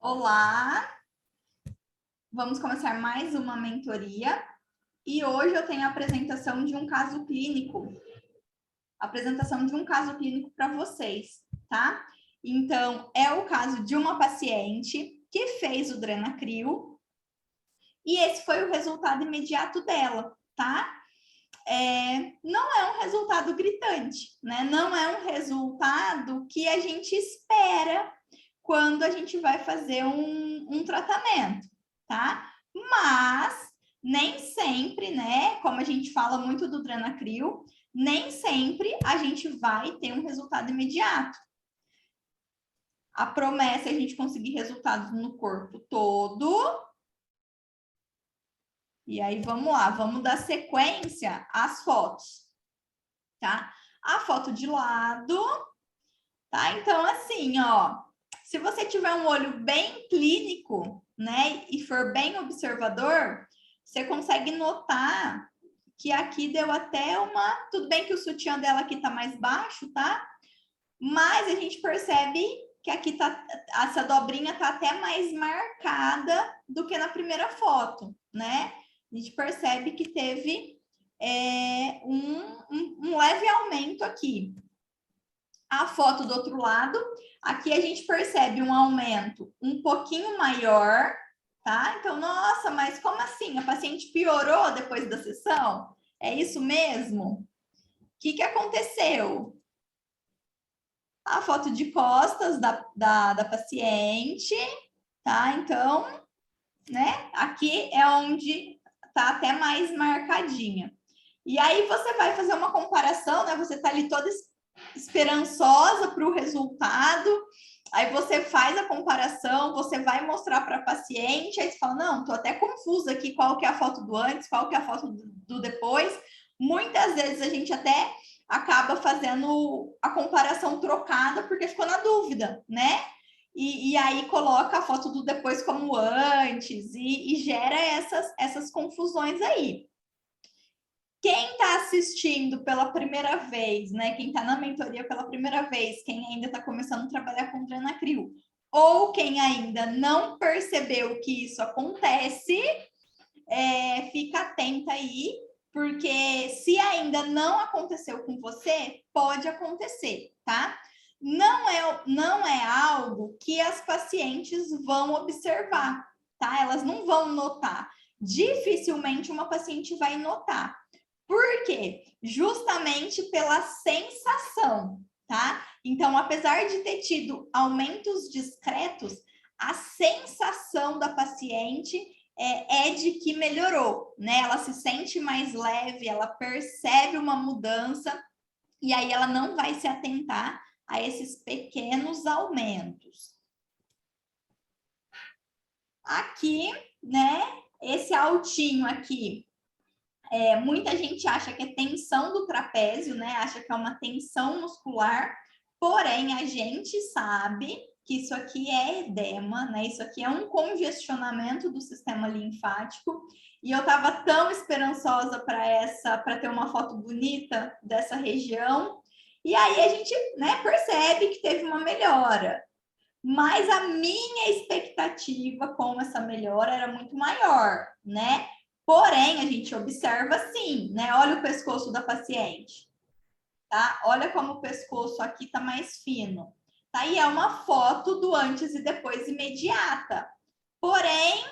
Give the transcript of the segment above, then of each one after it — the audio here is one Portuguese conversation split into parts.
Olá, vamos começar mais uma mentoria e hoje eu tenho a apresentação de um caso clínico. Apresentação de um caso clínico para vocês, tá? Então, é o caso de uma paciente que fez o Drenacryl e esse foi o resultado imediato dela, tá? Não é um resultado gritante, né? Não é um resultado que a gente espera quando a gente vai fazer um tratamento, tá? Mas nem sempre, né? Como a gente fala muito do Drenacryl, nem sempre a gente vai ter um resultado imediato. A promessa é a gente conseguir resultados no corpo todo. E aí, vamos lá, vamos dar sequência às fotos, tá? A foto de lado, tá? Então, assim, ó, se você tiver um olho bem clínico, né, e for bem observador, você consegue notar que aqui deu até uma... Tudo bem que o sutiã dela aqui tá mais baixo, tá? Mas a gente percebe que aqui tá... Essa dobrinha tá até mais marcada do que na primeira foto, né? A gente percebe que teve um leve aumento aqui. A foto do outro lado, aqui a gente percebe um aumento um pouquinho maior, tá? Então, nossa, mas como assim? A paciente piorou depois da sessão? É isso mesmo? O que aconteceu? A foto de costas da paciente, tá? Então, né? Aqui é onde tá até mais marcadinha. E aí você vai fazer uma comparação, né? Você tá ali toda esperançosa para o resultado, aí você faz a comparação, você vai mostrar para a paciente, aí você fala, não, tô até confusa aqui qual que é a foto do antes, qual que é a foto do depois. Muitas vezes a gente até acaba fazendo a comparação trocada, porque ficou na dúvida, né? E aí coloca a foto do depois como antes e gera essas confusões aí. Quem está assistindo pela primeira vez, né? Quem está na mentoria pela primeira vez, quem ainda está começando a trabalhar com Drenacryl, ou quem ainda não percebeu que isso acontece, fica atenta aí, porque se ainda não aconteceu com você, pode acontecer, tá? Não é algo que as pacientes vão observar, tá? Elas não vão notar. Dificilmente uma paciente vai notar. Por quê? Justamente pela sensação, tá? Então, apesar de ter tido aumentos discretos, a sensação da paciente é de que melhorou, né? Ela se sente mais leve, ela percebe uma mudança e aí ela não vai se atentar a esses pequenos aumentos. Aqui, né? Esse altinho aqui, muita gente acha que é tensão do trapézio, né? Acha que é uma tensão muscular, porém a gente sabe que isso aqui é edema, né? Isso aqui é um congestionamento do sistema linfático. E eu estava tão esperançosa para ter uma foto bonita dessa região. E aí a gente, né, percebe que teve uma melhora. Mas a minha expectativa com essa melhora era muito maior, né? Porém, a gente observa assim, né? Olha o pescoço da paciente, tá? Olha como o pescoço aqui tá mais fino. Tá? E é uma foto do antes e depois imediata. Porém,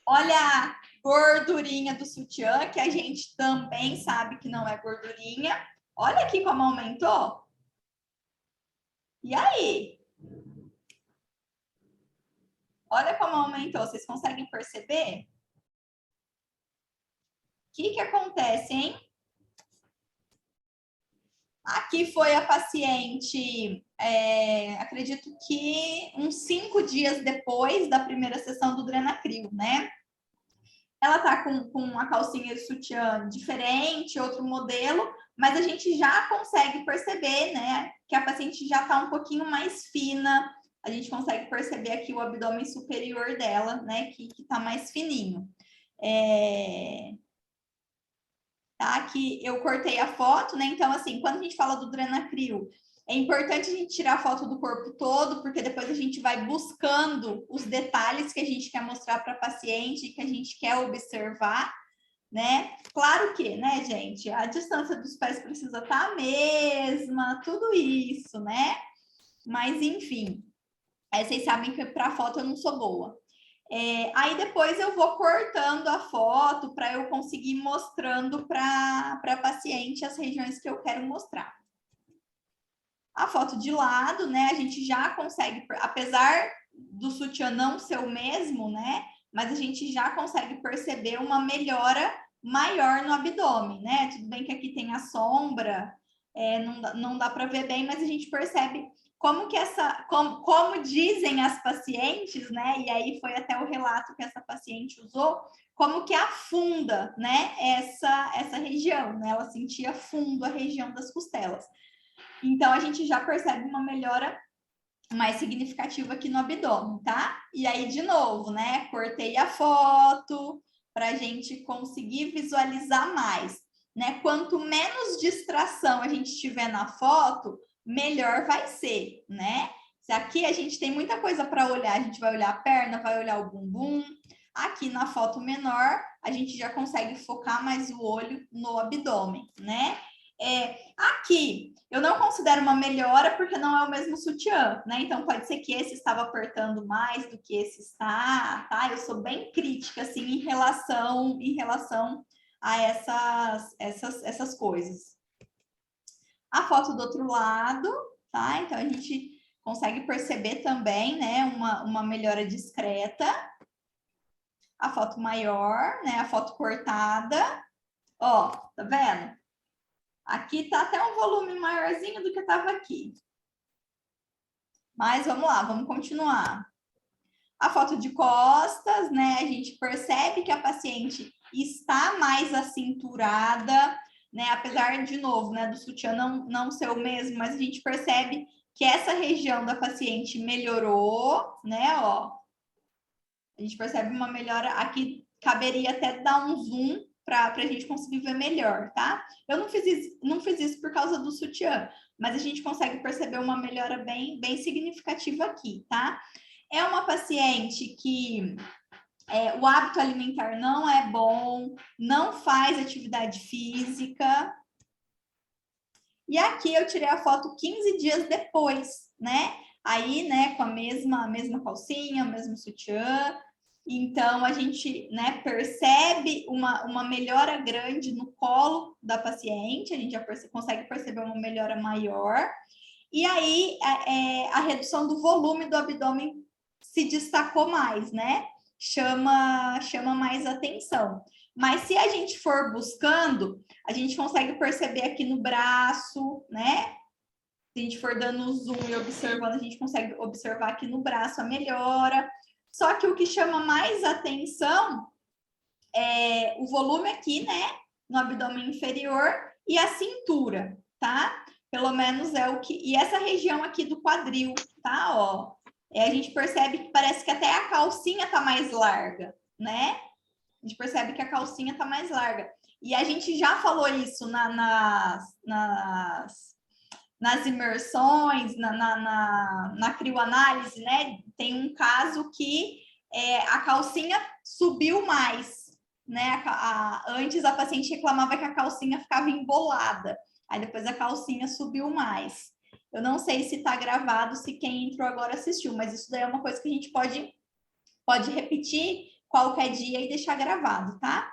olha a gordurinha do sutiã, que a gente também sabe que não é gordurinha. Olha aqui como aumentou. E aí? Olha como aumentou. Vocês conseguem perceber? O que acontece, hein? Aqui foi a paciente, acredito que uns 5 dias depois da primeira sessão do Drenacryl, né? Ela tá com uma calcinha de sutiã diferente, outro modelo, mas a gente já consegue perceber, né, que a paciente já tá um pouquinho mais fina, a gente consegue perceber aqui o abdômen superior dela, né, que tá mais fininho. Tá? Que eu cortei a foto, né? Então, assim, quando a gente fala do Drenacryl, É importante a gente tirar a foto do corpo todo, porque depois a gente vai buscando os detalhes que a gente quer mostrar para a paciente, que a gente quer observar, né? Claro que, né, gente, a distância dos pés precisa estar a mesma, tudo isso, né? Mas, enfim, vocês sabem que para foto eu não sou boa. Aí depois eu vou cortando a foto para eu conseguir mostrando para a paciente as regiões que eu quero mostrar. A foto de lado, né, a gente já consegue, apesar do sutiã não ser o mesmo, né, mas a gente já consegue perceber uma melhora maior no abdômen, né? Tudo bem que aqui tem a sombra, não dá para ver bem, mas a gente percebe como que como dizem as pacientes, né? E aí foi até o relato que essa paciente usou, como que afunda, né? Essa região, né? Ela sentia fundo a região das costelas. Então a gente já percebe uma melhora mais significativa aqui no abdômen, tá? E aí, de novo, né? Cortei a foto para a gente conseguir visualizar mais, né? Quanto menos distração a gente tiver na foto, melhor vai ser, né? Se aqui a gente tem muita coisa para olhar, a gente vai olhar a perna, vai olhar o bumbum. Aqui na foto menor, a gente já consegue focar mais o olho no abdômen, né? Aqui, eu não considero uma melhora porque não é o mesmo sutiã, né? Então, pode ser que esse estava apertando mais do que esse está, tá? Eu sou bem crítica, assim, em relação a essas coisas. A foto do outro lado, tá? Então, a gente consegue perceber também, né, uma melhora discreta. A foto maior, né, a foto cortada. Ó, tá vendo? Aqui tá até um volume maiorzinho do que estava aqui. Mas vamos lá, vamos continuar. A foto de costas, né? A gente percebe que a paciente está mais acinturada, né? Apesar, de novo, né, do sutiã não ser o mesmo, mas a gente percebe que essa região da paciente melhorou, né? Ó, a gente percebe uma melhora. Aqui caberia até dar um zoom para a gente conseguir ver melhor, tá? Eu não fiz isso por causa do sutiã, mas a gente consegue perceber uma melhora bem significativa aqui, tá? É uma paciente que o hábito alimentar não é bom, não faz atividade física. E aqui eu tirei a foto 15 dias depois, né? Aí, né, com a mesma calcinha, o mesmo sutiã. Então, a gente, né, percebe uma melhora grande no colo da paciente, a gente já consegue perceber uma melhora maior. E aí, a redução do volume do abdômen se destacou mais, né? Chama mais atenção. Mas se a gente for buscando, a gente consegue perceber aqui no braço, né? Se a gente for dando zoom e observando, a gente consegue observar aqui no braço a melhora. Só que o que chama mais atenção é o volume aqui, né? No abdômen inferior e a cintura, tá? Pelo menos é o que... E essa região aqui do quadril, tá? Ó, a gente percebe que parece que até a calcinha tá mais larga, né? A gente percebe que a calcinha tá mais larga. E a gente já falou isso nas imersões, na crioanálise, né? Tem um caso que a calcinha subiu mais, né? Antes a paciente reclamava que a calcinha ficava embolada, aí depois a calcinha subiu mais. Eu não sei se está gravado, se quem entrou agora assistiu, mas isso daí é uma coisa que a gente pode repetir qualquer dia e deixar gravado, tá?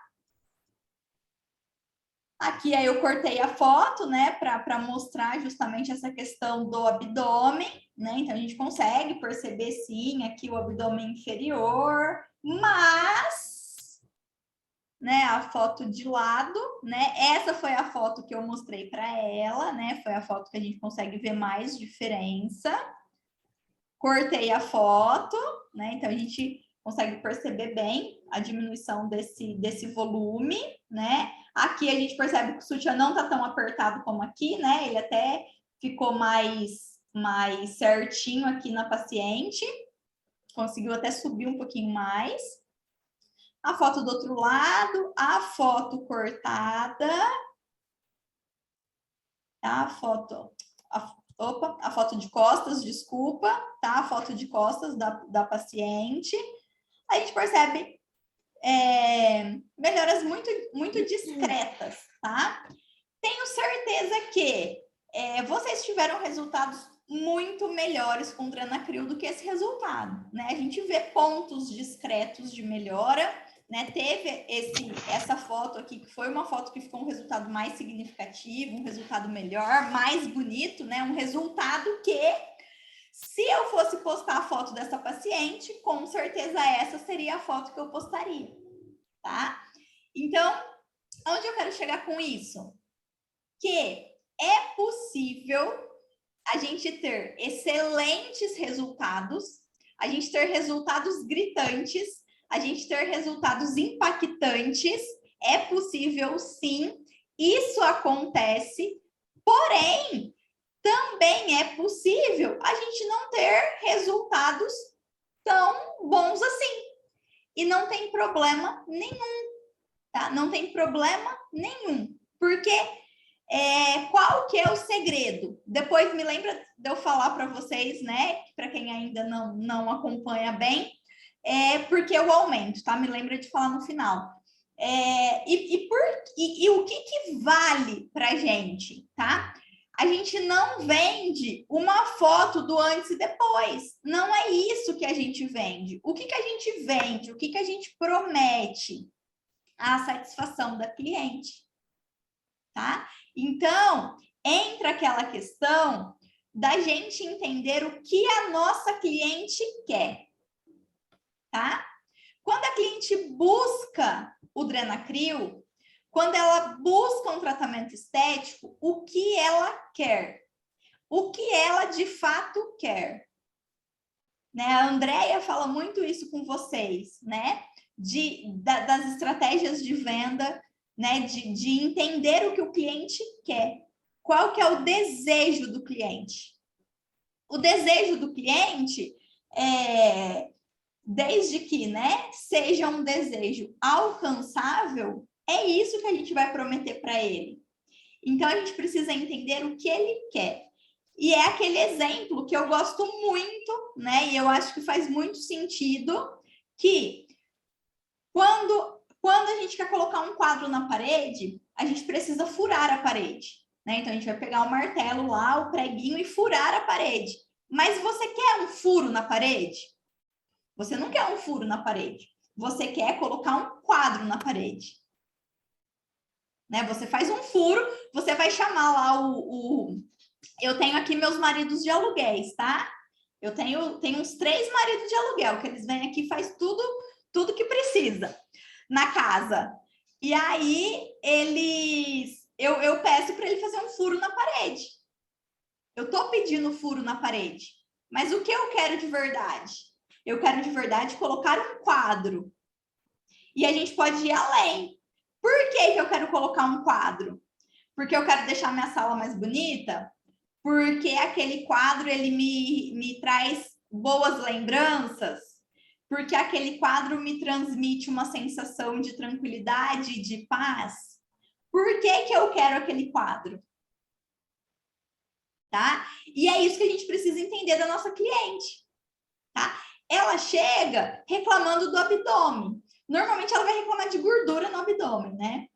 Aqui aí eu cortei a foto, né, para mostrar justamente essa questão do abdômen, né? Então a gente consegue perceber sim aqui o abdômen inferior, mas, né, a foto de lado, né? Essa foi a foto que eu mostrei para ela, né? Foi a foto que a gente consegue ver mais diferença. Cortei a foto, né? Então a gente consegue perceber bem a diminuição desse volume, né? Aqui a gente percebe que o sutiã não tá tão apertado como aqui, né? Ele até ficou mais certinho aqui na paciente. Conseguiu até subir um pouquinho mais. A foto do outro lado, a foto cortada. A foto a foto de costas, desculpa, tá? A foto de costas da paciente. A gente percebe melhoras muito discretas, tá? Tenho certeza que vocês tiveram resultados muito melhores com o Dranacril do que esse resultado, né? A gente vê pontos discretos de melhora, né? Teve essa foto aqui, que foi uma foto que ficou um resultado mais significativo, um resultado melhor, mais bonito, né? Um resultado que, se eu fosse postar a foto dessa paciente, com certeza essa seria a foto que eu postaria, tá? Então, onde eu quero chegar com isso? Que é possível a gente ter excelentes resultados, a gente ter resultados gritantes, a gente ter resultados impactantes. É possível, sim, isso acontece, porém, também é possível a gente não ter resultados tão bons assim. E não tem problema nenhum, tá? Não tem problema nenhum. Porque qual que é o segredo? Depois me lembra de eu falar para vocês, né? Para quem ainda não acompanha bem, porque o aumento, tá? Me lembra de falar no final. E o que vale para a gente, tá? A gente não vende uma foto do antes e depois. Não é isso que a gente vende. O que a gente vende? O que a gente promete? A satisfação da cliente, tá? Então, entra aquela questão da gente entender o que a nossa cliente quer, tá? Quando a cliente busca o Dranacril, quando ela busca um tratamento estético, o que ela quer? O que ela de fato quer? Né? A Andrea fala muito isso com vocês, né? Das estratégias de venda, né? De entender o que o cliente quer. Qual que é o desejo do cliente? O desejo do cliente desde que, né, seja um desejo alcançável, é isso que a gente vai prometer para ele. Então, a gente precisa entender o que ele quer. E é aquele exemplo que eu gosto muito, né? E eu acho que faz muito sentido, que quando a gente quer colocar um quadro na parede, a gente precisa furar a parede, né? Então, a gente vai pegar o martelo lá, o preguinho e furar a parede. Mas você quer um furo na parede? Você não quer um furo na parede. Você quer colocar um quadro na parede. Né? Você faz um furo, você vai chamar lá Eu tenho aqui meus maridos de aluguéis, tá? Eu tenho uns 3 maridos de aluguel, que eles vêm aqui e faz tudo que precisa na casa. E aí, eu peço para ele fazer um furo na parede. Eu tô pedindo furo na parede. Mas o que eu quero de verdade? Eu quero de verdade colocar um quadro. E a gente pode ir além. Por que eu quero colocar um quadro? Porque eu quero deixar minha sala mais bonita? Porque aquele quadro ele me traz boas lembranças? Porque aquele quadro me transmite uma sensação de tranquilidade, de paz? Por que eu quero aquele quadro? Tá? E é isso que a gente precisa entender da nossa cliente, tá? Ela chega reclamando do abdômen. Normalmente ela vai reclamar de gordura no abdômen, né?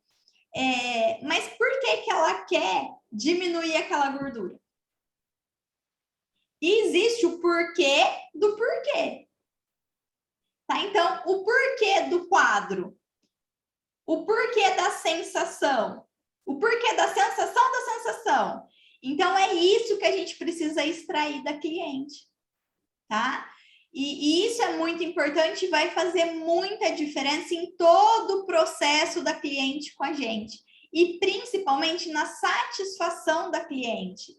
Mas por que ela quer diminuir aquela gordura? E existe o porquê do porquê. Tá? Então, o porquê do quadro, o porquê da sensação, o porquê da sensação da sensação. Então, é isso que a gente precisa extrair da cliente, tá? E isso é muito importante e vai fazer muita diferença em todo o processo da cliente com a gente. E principalmente na satisfação da cliente.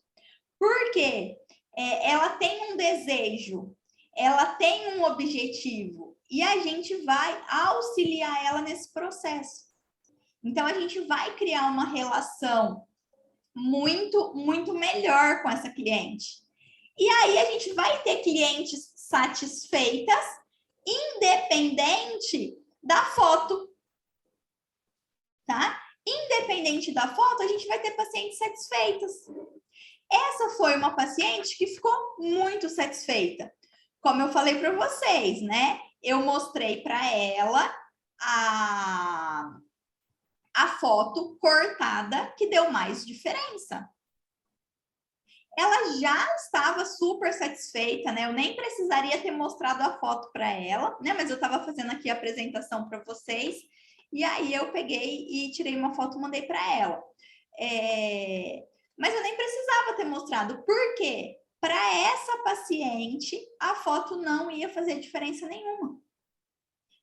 Por quê? Ela tem um desejo, ela tem um objetivo e a gente vai auxiliar ela nesse processo. Então, a gente vai criar uma relação muito, muito melhor com essa cliente. E aí, a gente vai ter clientes satisfeitas, independente da foto, tá? Independente da foto, a gente vai ter pacientes satisfeitas. Essa foi uma paciente que ficou muito satisfeita. Como eu falei para vocês, né? Eu mostrei para ela a foto cortada que deu mais diferença. Ela já estava super satisfeita, né? Eu nem precisaria ter mostrado a foto para ela, né? Mas eu estava fazendo aqui a apresentação para vocês. E aí eu peguei e tirei uma foto e mandei para ela. Mas eu nem precisava ter mostrado. Por quê? Para essa paciente, a foto não ia fazer diferença nenhuma.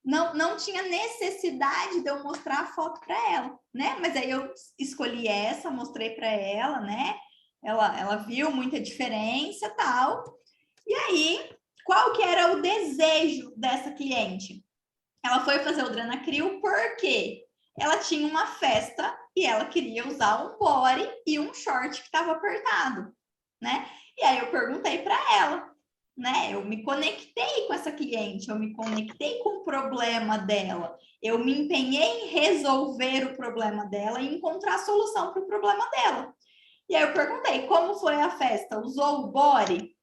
Não tinha necessidade de eu mostrar a foto para ela, né? Mas aí eu escolhi essa, mostrei para ela, né? Ela viu muita diferença, tal. E aí, qual que era o desejo dessa cliente? Ela foi fazer o Dranacryl porque ela tinha uma festa e ela queria usar um body e um short que estava apertado, né? E aí eu perguntei para ela, né? Eu me conectei com essa cliente, eu me conectei com o problema dela, eu me empenhei em resolver o problema dela e encontrar a solução para o problema dela. E aí eu perguntei, como foi a festa? Usou o body?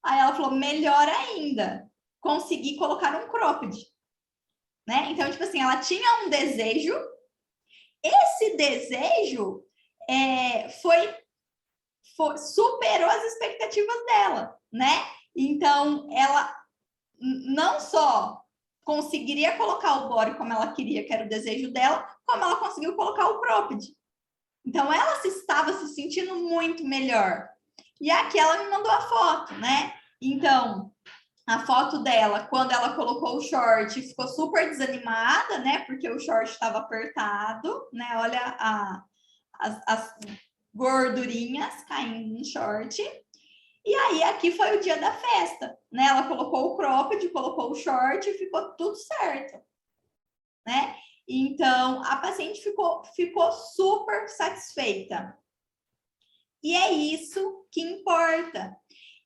Aí ela falou, melhor ainda, consegui colocar um cropped. Né? Então, tipo assim, ela tinha um desejo, esse desejo superou as expectativas dela, né? Então, ela não só conseguiria colocar o body como ela queria, que era o desejo dela, como ela conseguiu colocar o cropped. Então, ela estava se sentindo muito melhor. E aqui ela me mandou a foto, né? Então, a foto dela, quando ela colocou o short, ficou super desanimada, né? Porque o short estava apertado, né? Olha as gordurinhas caindo no short. E aí, aqui foi o dia da festa, né? Ela colocou o cropped, colocou o short e ficou tudo certo, né? Então, a paciente ficou super satisfeita. E é isso que importa.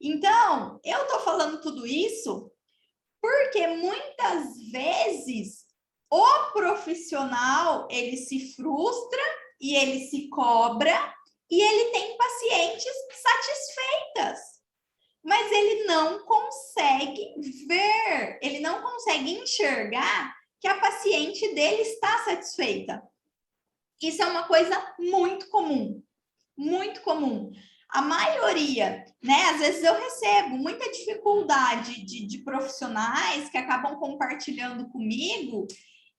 Então, eu tô falando tudo isso porque muitas vezes o profissional, ele se frustra e ele se cobra e ele tem pacientes satisfeitas, mas ele não consegue ver, ele não consegue enxergar que a paciente dele está satisfeita. Isso é uma coisa muito comum, muito comum. A maioria, né? Às vezes eu recebo muita dificuldade de profissionais que acabam compartilhando comigo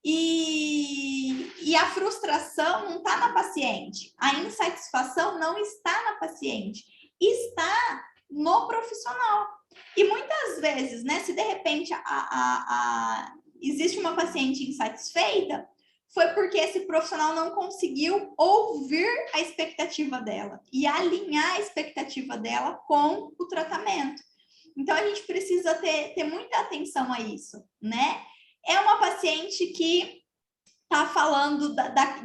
e a frustração não está na paciente, a insatisfação não está na paciente, está no profissional. E muitas vezes, né? Se de repente existe uma paciente insatisfeita, foi porque esse profissional não conseguiu ouvir a expectativa dela e alinhar a expectativa dela com o tratamento. Então, a gente precisa ter muita atenção a isso, né? É uma paciente que está falando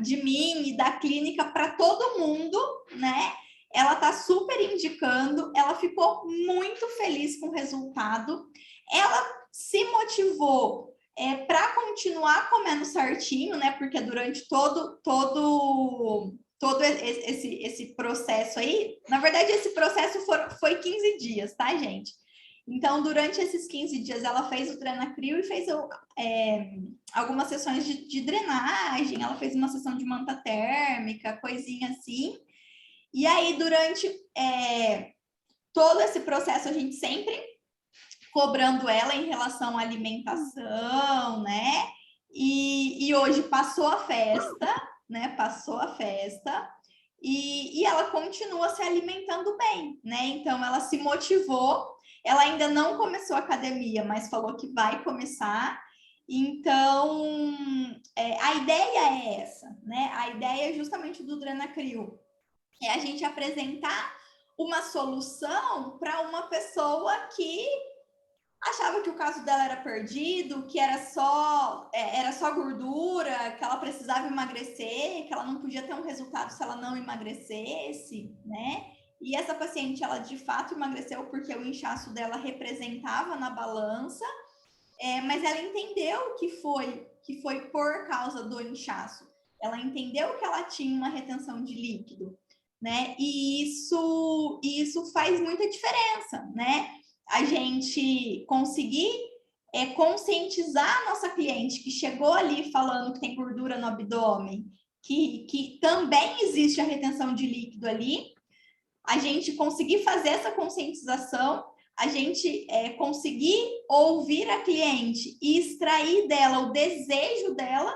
de mim e da clínica para todo mundo, né? Ela está super indicando, ela ficou muito feliz com o resultado, ela se motivou para continuar comendo certinho, né? Porque durante todo esse processo aí, na verdade, esse processo foi 15 dias, tá, gente? Então, durante esses 15 dias, ela fez o Dranacryl e fez algumas sessões de drenagem, ela fez uma sessão de manta térmica, coisinha assim. E aí, durante todo esse processo, a gente sempre cobrando ela em relação à alimentação, né? E hoje passou a festa, né? Passou a festa e ela continua se alimentando bem, né? Então ela se motivou, ela ainda não começou a academia, mas falou que vai começar. Então a ideia é essa, né? A ideia justamente do Dranacryl é a gente apresentar uma solução para uma pessoa que achava que o caso dela era perdido, que era só gordura, que ela precisava emagrecer, que ela não podia ter um resultado se ela não emagrecesse, né? E essa paciente, ela de fato emagreceu porque o inchaço dela representava na balança, mas ela entendeu que foi por causa do inchaço. Ela entendeu que ela tinha uma retenção de líquido. né? E isso faz muita diferença, né? A gente conseguir conscientizar a nossa cliente que chegou ali falando que tem gordura no abdômen, que também existe a retenção de líquido ali, a gente conseguir fazer essa conscientização, a gente conseguir ouvir a cliente e extrair dela o desejo dela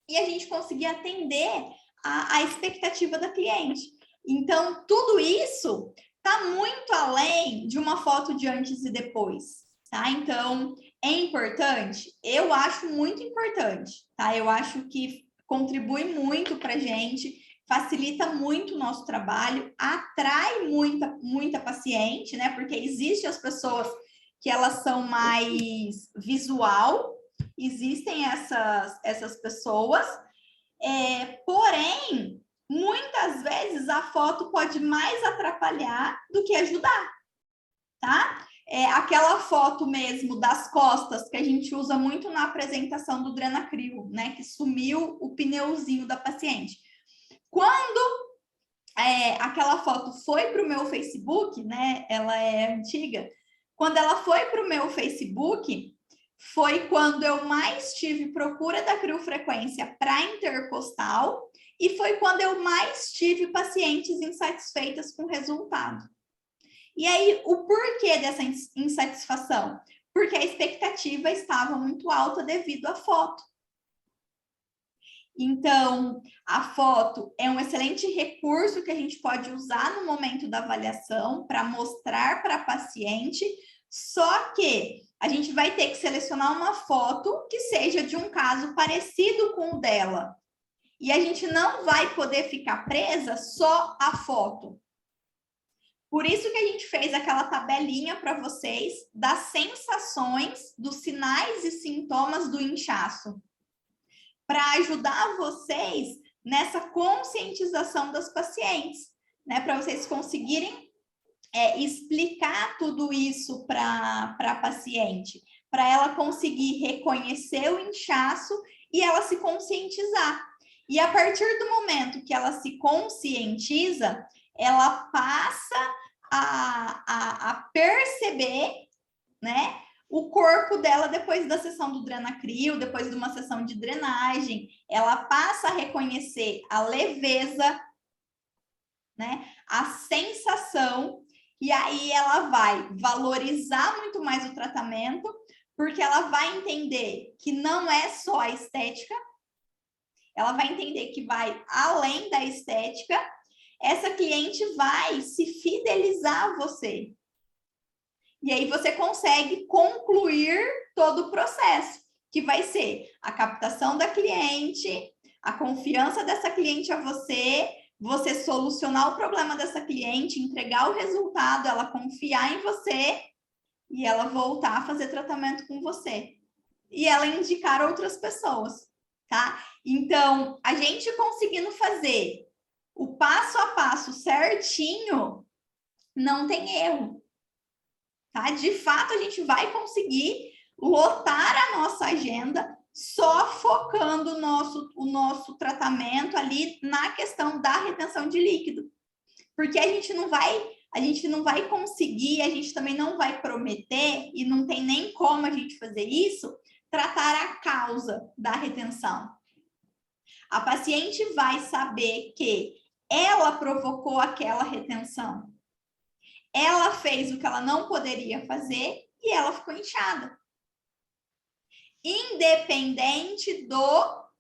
e a gente conseguir atender a expectativa da cliente. Então, tudo isso está muito além de uma foto de antes e depois, tá? Então, é importante? Eu acho muito importante, tá? Eu acho que contribui muito para a gente, facilita muito o nosso trabalho, atrai muita paciente, né? Porque existem as pessoas que elas são mais visual, existem essas pessoas, porém, muitas vezes a foto pode mais atrapalhar do que ajudar, tá? Aquela foto mesmo das costas que a gente usa muito na apresentação do Drenacryl, né? Que sumiu o pneuzinho da paciente. Quando aquela foto foi para o meu Facebook, né? Ela é antiga. Quando ela foi para o meu Facebook, foi quando eu mais tive procura da criofrequência para intercostal e foi quando eu mais tive pacientes insatisfeitas com o resultado. E aí, o porquê dessa insatisfação? Porque a expectativa estava muito alta devido à foto. Então, a foto é um excelente recurso que a gente pode usar no momento da avaliação para mostrar para a paciente, só que a gente vai ter que selecionar uma foto que seja de um caso parecido com o dela. E a gente não vai poder ficar presa só à foto. Por isso que a gente fez aquela tabelinha para vocês das sensações, dos sinais e sintomas do inchaço, para ajudar vocês nessa conscientização das pacientes, né? Para vocês conseguirem explicar tudo isso para a paciente, para ela conseguir reconhecer o inchaço e ela se conscientizar. E a partir do momento que ela se conscientiza, ela passa a perceber, né, o corpo dela depois da sessão do Drenacryl, depois de uma sessão de drenagem, ela passa a reconhecer a leveza, né, a sensação, e aí ela vai valorizar muito mais o tratamento, porque ela vai entender que não é só a estética, ela vai entender que vai além da estética, essa cliente vai se fidelizar a você. E aí você consegue concluir todo o processo, que vai ser a captação da cliente, a confiança dessa cliente a você, você solucionar o problema dessa cliente, entregar o resultado, ela confiar em você e ela voltar a fazer tratamento com você. E ela indicar outras pessoas, tá? Então, a gente conseguindo fazer o passo a passo certinho, não tem erro. Tá? De fato, a gente vai conseguir lotar a nossa agenda só focando o nosso tratamento ali na questão da retenção de líquido. Porque a gente não vai conseguir, a gente também não vai prometer, e não tem nem como a gente fazer isso, tratar a causa da retenção. A paciente vai saber que ela provocou aquela retenção. Ela fez o que ela não poderia fazer e ela ficou inchada. Independente do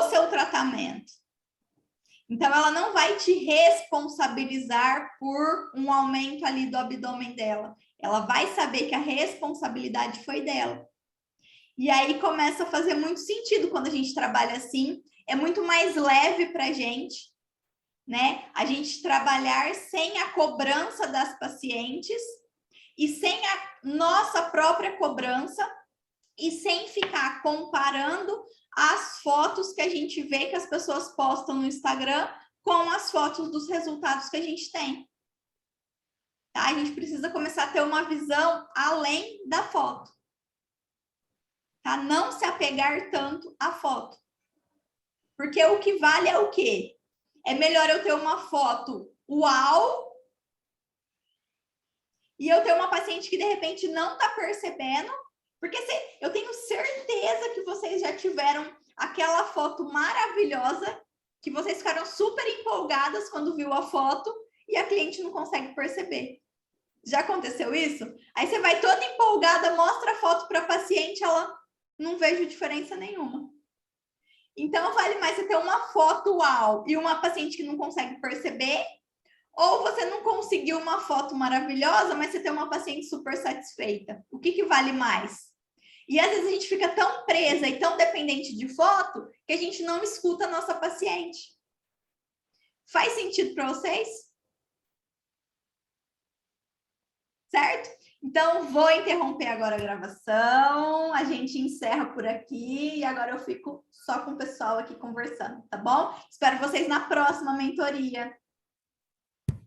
seu tratamento. Então, ela não vai te responsabilizar por um aumento ali do abdômen dela. Ela vai saber que a responsabilidade foi dela. E aí começa a fazer muito sentido quando a gente trabalha assim. É muito mais leve para a gente, né? A gente trabalhar sem a cobrança das pacientes e sem a nossa própria cobrança e sem ficar comparando as fotos que a gente vê que as pessoas postam no Instagram com as fotos dos resultados que a gente tem. Tá? A gente precisa começar a ter uma visão além da foto. Tá? Não se apegar tanto à foto. Porque o que vale é o quê? É melhor eu ter uma foto uau e eu ter uma paciente que de repente não está percebendo, porque eu tenho certeza que vocês já tiveram aquela foto maravilhosa, que vocês ficaram super empolgadas quando viu a foto e a cliente não consegue perceber. Já aconteceu isso? Aí você vai toda empolgada, mostra a foto para a paciente, ela não vejo diferença nenhuma. Então, vale mais você ter uma foto uau e uma paciente que não consegue perceber, ou você não conseguiu uma foto maravilhosa, mas você tem uma paciente super satisfeita. O que vale mais? E às vezes a gente fica tão presa e tão dependente de foto que a gente não escuta a nossa paciente. Faz sentido para vocês? Certo? Então, vou interromper agora a gravação, a gente encerra por aqui e agora eu fico só com o pessoal aqui conversando, tá bom? Espero vocês na próxima mentoria.